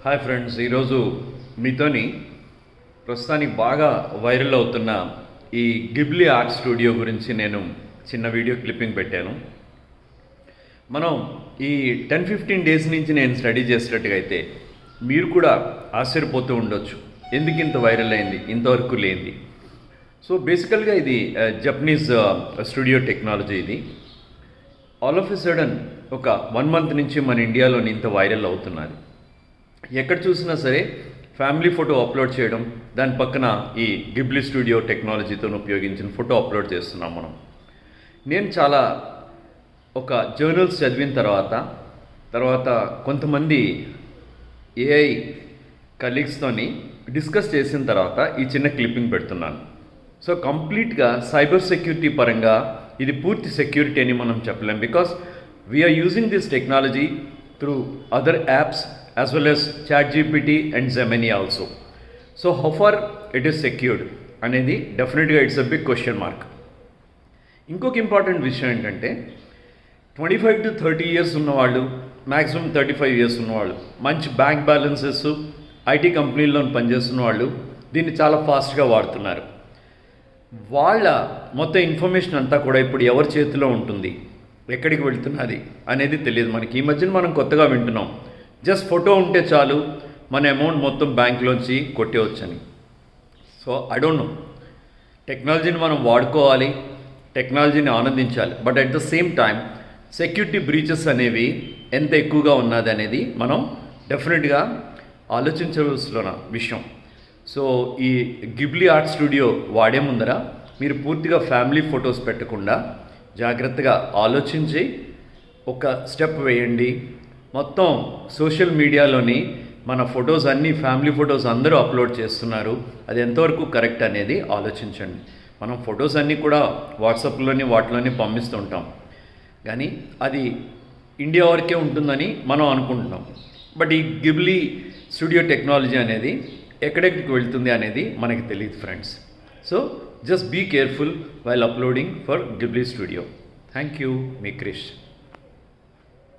Hi friends, ఈరోజు మీతోని ప్రస్తుతానికి బాగా వైరల్ అవుతున్న ఈ గిబ్లీ ఆర్ట్ స్టూడియో గురించి నేను చిన్న వీడియో క్లిప్పింగ్ పెట్టాను. మనం ఈ 10-15 డేస్ నుంచి నేను స్టడీ చేసేటట్టుగా అయితే మీరు కూడా ఆశ్చర్యపోతూ ఉండొచ్చు, ఎందుకు ఇంత వైరల్ అయింది, ఇంతవరకు లేనిది. సో బేసికల్గా ఇది జపనీస్ స్టూడియో టెక్నాలజీ. ఇది ఆల్ ఆఫ్ ఎ సడన్ ఒక 1 మంత్ నుంచి మన ఇండియాలోని ఇంత వైరల్ అవుతున్నది. ఎక్కడ చూసినా సరే ఫ్యామిలీ ఫోటో అప్లోడ్ చేయడం, దాని పక్కన ఈ గిబ్లీ స్టూడియో టెక్నాలజీతో ఉపయోగించిన ఫోటో అప్లోడ్ చేస్తున్నాం మనం. నేను చాలా ఒక జర్నల్స్ చదివిన తర్వాత కొంతమంది ఏఐ కలీగ్స్తోని డిస్కస్ చేసిన తర్వాత ఈ చిన్న క్లిప్పింగ్ పెడుతున్నాను. సో కంప్లీట్గా సైబర్ సెక్యూరిటీ పరంగా ఇది పూర్తి సెక్యూరిటీ అని మనం చెప్పలేం, because we're using this technology through other apps as well as ChatGPT and Gemini also. So how far it is secured అనేది డెఫినెట్గా it's a big question mark. ఇంకొక ఇంపార్టెంట్ విషయం ఏంటంటే 25 to 30 years ఉన్నవాళ్ళు, మ్యాక్సిమం 35 years ఉన్నవాళ్ళు, మంచి bank balances, IT కంపెనీల్లో పనిచేస్తున్న వాళ్ళు దీన్ని చాలా ఫాస్ట్గా వాడుతున్నారు. వాళ్ళ మొత్తం ఇన్ఫర్మేషన్ అంతా కూడా ఇప్పుడు ఎవరి చేతిలో ఉంటుంది, ఎక్కడికి వెళ్తున్నది అనేది తెలియదు మనకి. ఈ మధ్యన మనం కొత్తగా వింటున్నాం, జస్ట్ ఫోటో ఉంటే చాలు మన అమౌంట్ మొత్తం బ్యాంక్లోంచి కొట్టేవచ్చని. సో ఐ డోంట్ నో, టెక్నాలజీని మనం వాడుకోవాలి, టెక్నాలజీని ఆనందించాలి, but at the same time security breaches అనేవి ఎంత ఎక్కువగా ఉన్నది అనేది మనం డెఫినెట్గా ఆలోచించవలసిన విషయం. సో ఈ గిబ్లీ ఆర్ట్ స్టూడియో వాడే ముందర మీరు పూర్తిగా ఫ్యామిలీ ఫొటోస్ పెట్టకుండా జాగ్రత్తగా ఆలోచించి ఒక స్టెప్ వేయండి. మొత్తం సోషల్ మీడియాలోని మన ఫొటోస్ అన్నీ, ఫ్యామిలీ ఫొటోస్ అందరూ అప్లోడ్ చేస్తున్నారు, అది ఎంతవరకు కరెక్ట్ అనేది ఆలోచించండి. మనం ఫొటోస్ అన్నీ కూడా వాట్సాప్లోని వాటిలోని పంపిస్తుంటాం, కానీ అది ఇండియా వరకే ఉంటుందని మనం అనుకుంటున్నాం. బట్ ఈ గిబ్లీ స్టూడియో టెక్నాలజీ అనేది ఎక్కడెక్కడికి వెళ్తుంది అనేది మనకి తెలియదు friends. So just be careful while uploading for Ghibli studio. Thank you, మీ క్రిష్.